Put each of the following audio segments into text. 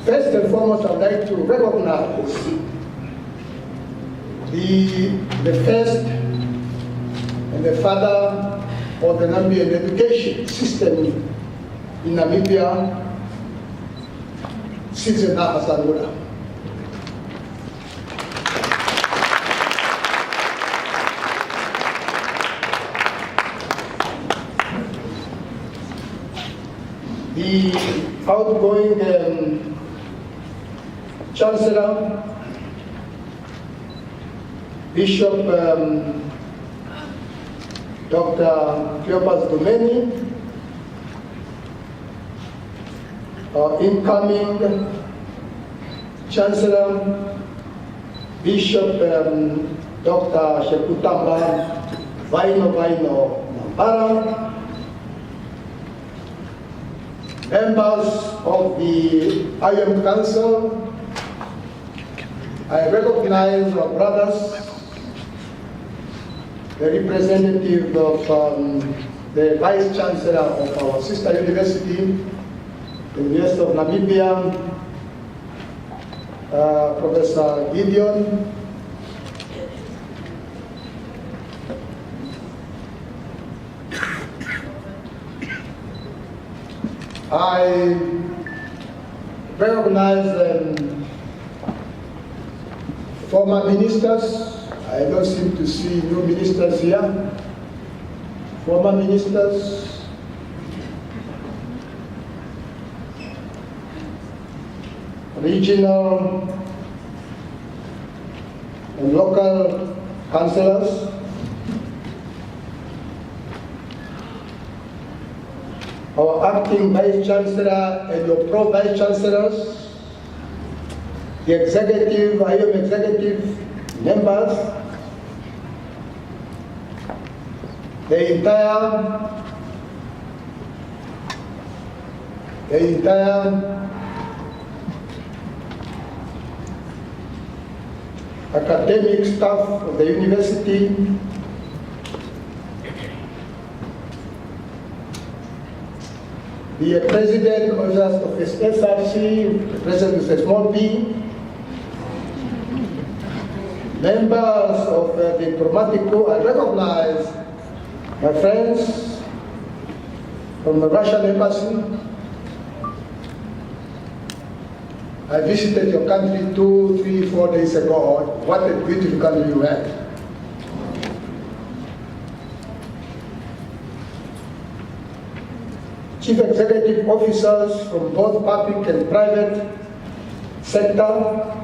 First and foremost, I'd like to recognize the first and the father of the Namibian education system in Namibia, Chancellor Sangula. The outgoing Chancellor, Bishop Dr. Chairperson, our incoming Chancellor, Bishop Dr. Shekutamba Vaino Nambara, members of the IM Council, I recognize our brothers, the representative of the Vice Chancellor of our sister university, the University of Namibia, Professor Gideon, I recognize former ministers. I don't seem to see new ministers here. Former ministers, regional and local councillors, our acting Vice Chancellor and your pro-Vice Chancellors, the executive, IM executive members, the entire academic staff of the university, the president of the SRC, the president of the small p, members of the diplomatic corps. I recognize my friends from the Russian embassy. I visited your country 2, 3, 4 days ago. What a beautiful country you have. Chief executive officers from both public and private sector.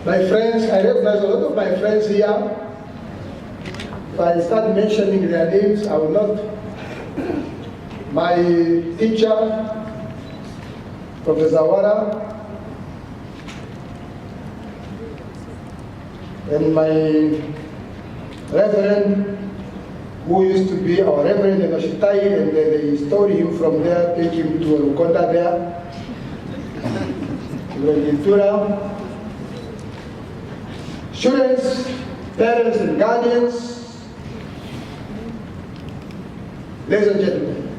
My friends, I recognize a lot of my friends here. If I start mentioning their names, I will not. My teacher, Professor Wara, and my reverend, who used to be our reverend in Oshitai, and they stole him from there, take him to Rukonda there, Investiture. Students, parents, and guardians, ladies and gentlemen,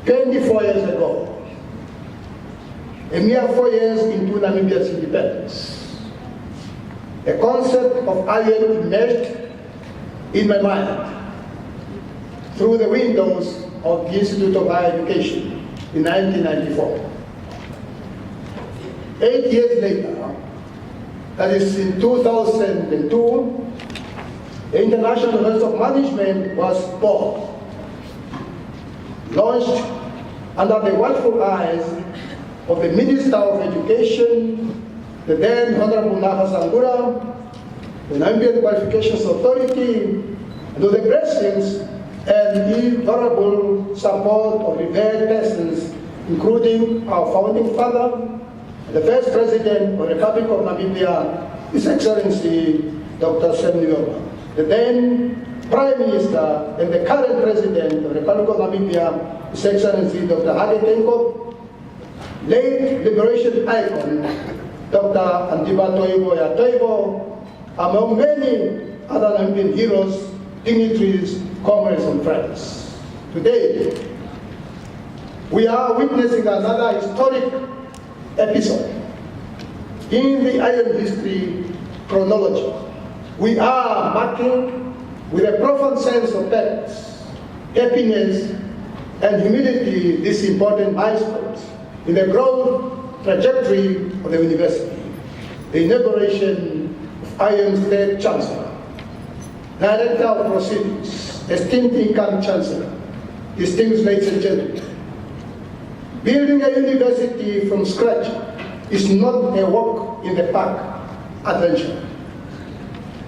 24 years ago, a mere 4 years into Namibia's independence, a concept of iron emerged in my mind through the windows of the Institute of Higher Education in 1994. 8 years later, that is in 2002, the International University of Management was born, launched under the watchful eyes of the Minister of Education, the then Honorable Naha Sangura, the Namibian Qualifications Authority, and with the blessings and invaluable support of revered persons, including our founding father, the first President of the Republic of Namibia, His Excellency Dr. Samuel, the then Prime Minister and the current President of the Republic of Namibia, His Excellency Dr. Hage Tenko, late liberation icon Dr. Andiba Toivo Yatoivo, among many other Namibian heroes, dignitaries, comrades, and friends. Today, We are witnessing another historic episode in the IAM history chronology. We are marking with a profound sense of purpose, happiness, and humility these important milestones in the growth trajectory of the university. The inauguration of IAM's third Chancellor, Director of Proceedings, esteemed incoming Chancellor, distinguished ladies and gentlemen. Building a university from scratch is not a walk in the park adventure.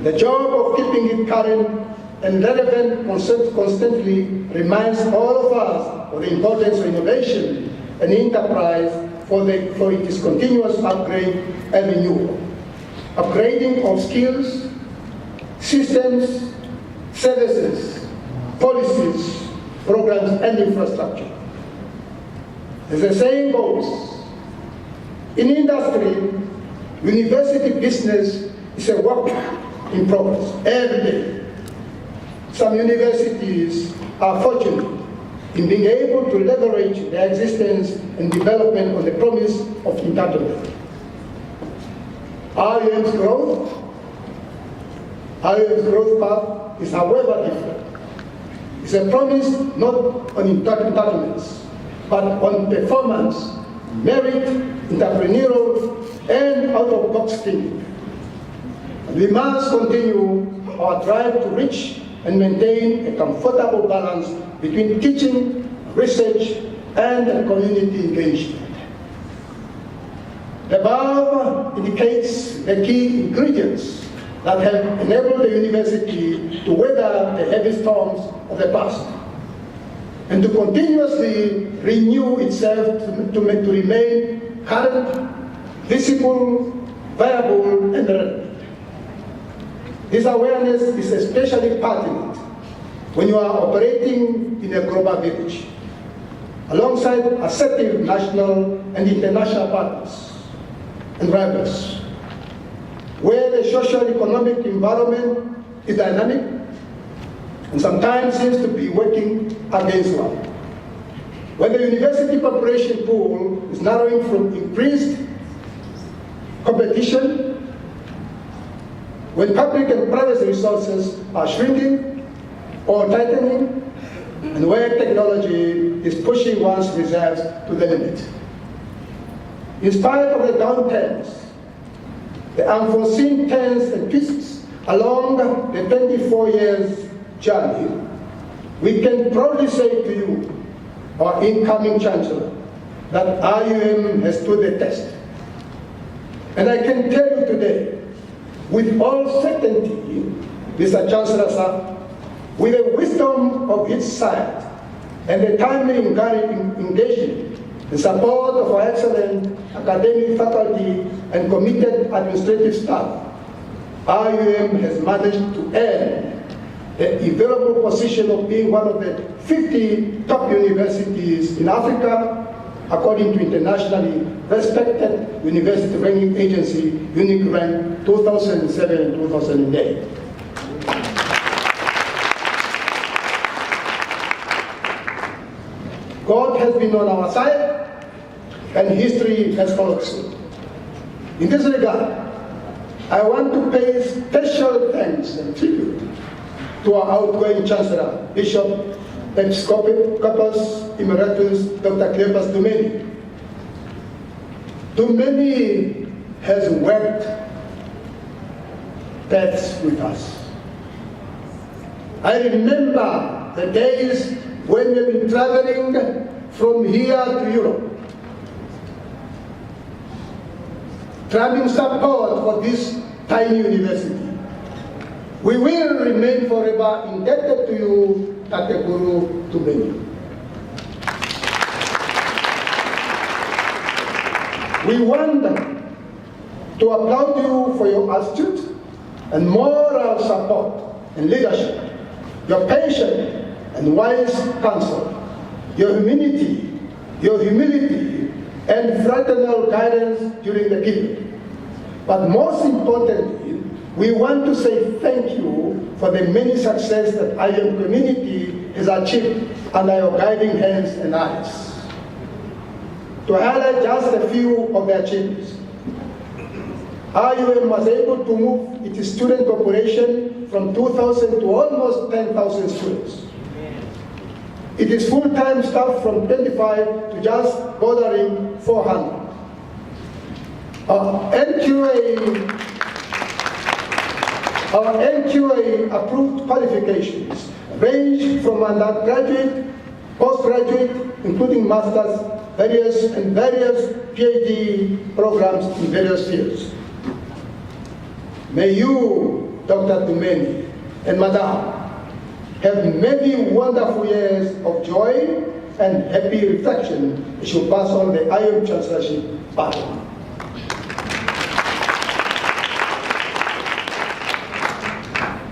The job of keeping it current and relevant constantly reminds all of us of the importance of innovation and enterprise for its continuous upgrade and renewal. Upgrading of skills, systems, services, policies, programs, and infrastructure. As the saying goes, in industry, university business is a work in progress every day. Some universities are fortunate in being able to leverage their existence and development on the promise of entitlement. IAM's growth path is, however, different. It's a promise not on entitlements, but on performance, merit, entrepreneurial, and out-of-box thinking. And we must continue our drive to reach and maintain a comfortable balance between teaching, research, and community engagement. The above indicates the key ingredients that have enabled the university to weather the heavy storms of the past and to continuously renew itself to remain current, visible, viable, and relevant. This awareness is especially pertinent when you are operating in a global village, alongside assertive national and international partners and rivals, where the socio-economic environment is dynamic and sometimes seems to be working against one. When the university population pool is narrowing from increased competition, when public and private resources are shrinking or tightening, and where technology is pushing one's reserves to the limit. In spite of the downturns, the unforeseen turns and twists along the 24 years journey, we can proudly say to you, our incoming Chancellor, that IAM has stood the test. And I can tell you today, with all certainty, Mr. Chancellor, sir, with the wisdom of each side and the timely engagement and support of our excellent academic faculty and committed administrative staff, IAM has managed to earn the enviable position of being one of the 50 top universities in Africa, according to internationally respected university ranking agency, UNIC 2007 and 2008. God has been on our side, and history has followed suit. In this regard, I want to pay special thanks and tribute to our outgoing Chancellor, Bishop Episcopus Emeritus Dr. Chairperson Dumeni has worked paths with us. I remember the days when we've been traveling from here to Europe, driving support for this tiny university. We will remain forever indebted to you, Tate Guru Dumeni. We want to applaud you for your astute and moral support and leadership, your patience and wise counsel, your humility, and fraternal guidance during the period. But most importantly, we want to say thank you for the many success that IAM community has achieved under your guiding hands and eyes. To highlight just a few of their achievements. IUM was able to move its student population from 2,000 to almost 10,000 students. It is full-time staff from 25 to just bordering 400. Our NQA approved qualifications range from undergraduate, postgraduate, including masters, various PhD programs in various fields. May you, Dr. Tumeni and Madam, have many wonderful years of joy and happy reflection as you pass on the IUM Chancellorship baton.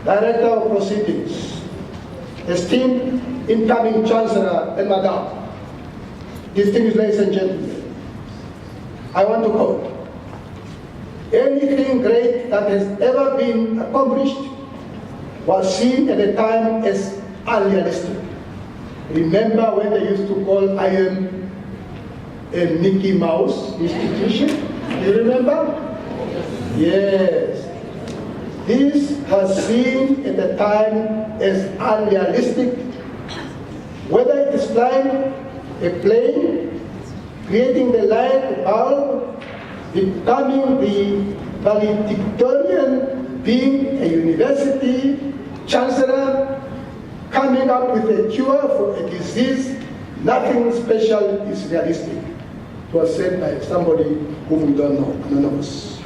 Director of Proceedings, esteemed incoming Chancellor and Madam, distinguished ladies and gentlemen, I want to quote, anything great that has ever been accomplished was seen at the time as unrealistic. Remember when they used to call IUM a Mickey Mouse institution? Do you remember? Yes. This was seen at the time as unrealistic. Whether it is flying a plane, creating the light bulb, becoming the valedictorian, being a university chancellor, coming up with a cure for a disease, nothing special is realistic. It was said by somebody whom we don't know, anonymous.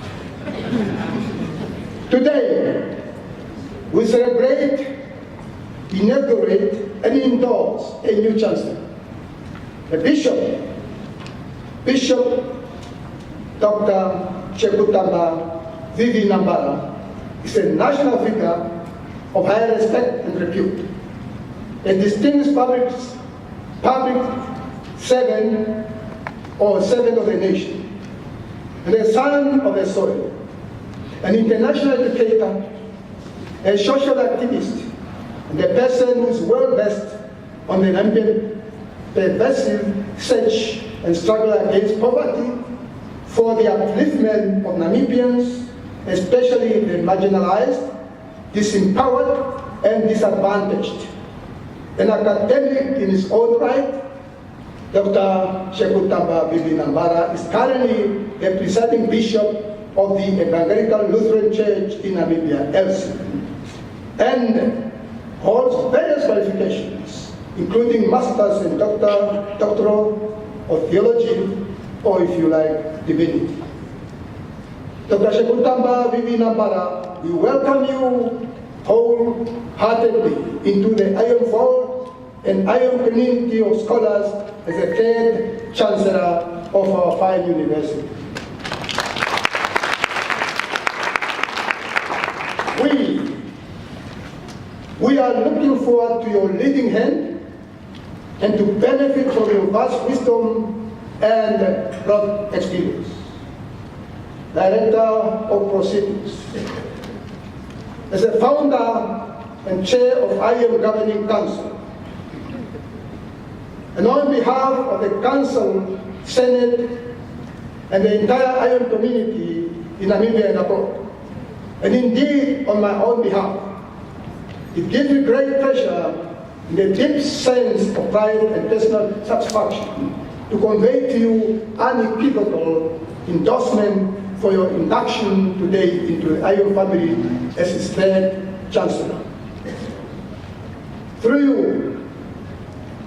Today, we celebrate, inaugurate, and endorse a new chancellor. The Bishop Dr. Chekutamba Vivi Nambara is a national figure of high respect and repute, a distinguished public servant or servant of the nation, and a son of the soil, an international educator, a social activist, and a person who is well versed on the Nambian pervasive search and struggle against poverty for the upliftment of Namibians, especially the marginalized, disempowered, and disadvantaged. An academic in his own right, Dr. Chekutamba Vivi Nambara is currently the presiding bishop of the Evangelical Lutheran Church in Namibia, ELSI, and holds various qualifications, including masters in doctoral of theology, or if you like, divinity. Dr. Chekutamba Vivi Nambara, we welcome you wholeheartedly into the IUM fold and IUM community of scholars as the third Chancellor of our fine university. We are looking forward to your leading hand and to benefit from your vast wisdom and broad experience. Director of Proceedings. As a founder and chair of IUM Governing Council, and on behalf of the Council, Senate, and the entire IUM community in Namibia and abroad, and indeed on my own behalf, it gives me great pleasure and a deep sense of pride and personal satisfaction to convey to you unequivocal endorsement for your induction today into the IUM family as its third Chancellor. Through you,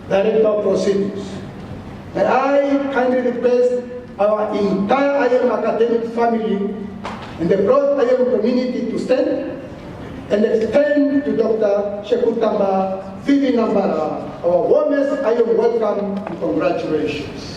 Director of Proceedings, may I kindly request our entire IUM academic family and the broad IUM community to stand and extend to Dr. Chekutamba Vivi Nambara our warmest IUM welcome and congratulations.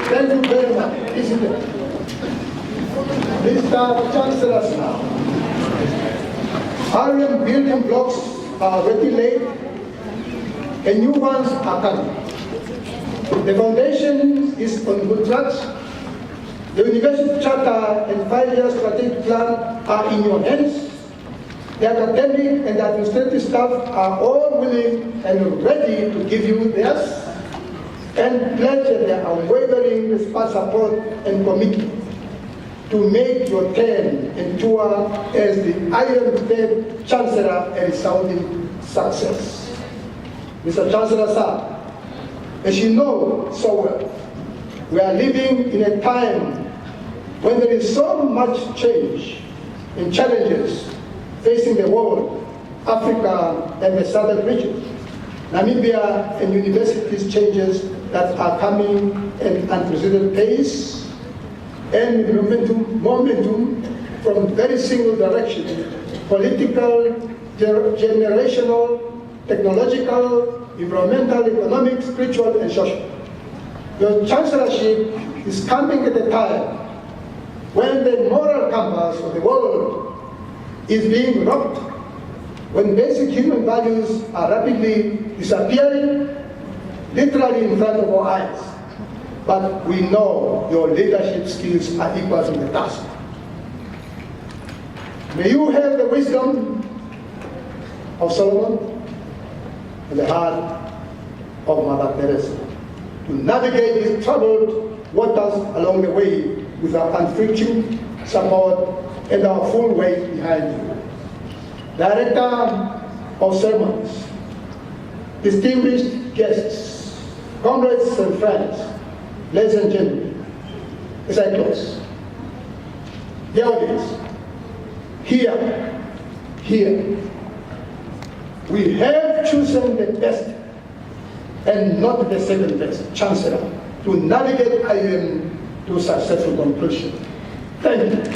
Thank you very much. Mr. Chancellors now. IUM building blocks are already laid and new ones are coming. The foundation is on good tracks. The university charter and 5-year strategic plan are in your hands. The academic and administrative staff are all willing and ready to give you theirs and pledge their unwavering support and commitment to make your term and tour as the Iron-Fed Chancellor a resounding success. Mr. Chancellor, sir, as you know so well, we are living in a time when there is so much change and challenges facing the world, Africa, and the southern region. Namibia and universities changes that are coming at unprecedented pace and momentum from very single direction, political, generational, technological, environmental, economic, spiritual, and social. Your chancellorship is coming at a time when the moral compass of the world is being rocked, when basic human values are rapidly disappearing, literally in front of our eyes. But we know your leadership skills are equal to the task. May you have the wisdom of Solomon and the heart of Mother Teresa to navigate these troubled waters along the way with our unflinching support and our full weight behind you. Director of Ceremonies, distinguished guests, comrades and friends, ladies and gentlemen, as I close, the audience, here, we have chosen the best and not the second best Chancellor to navigate IUM to successful conclusion. Thank you.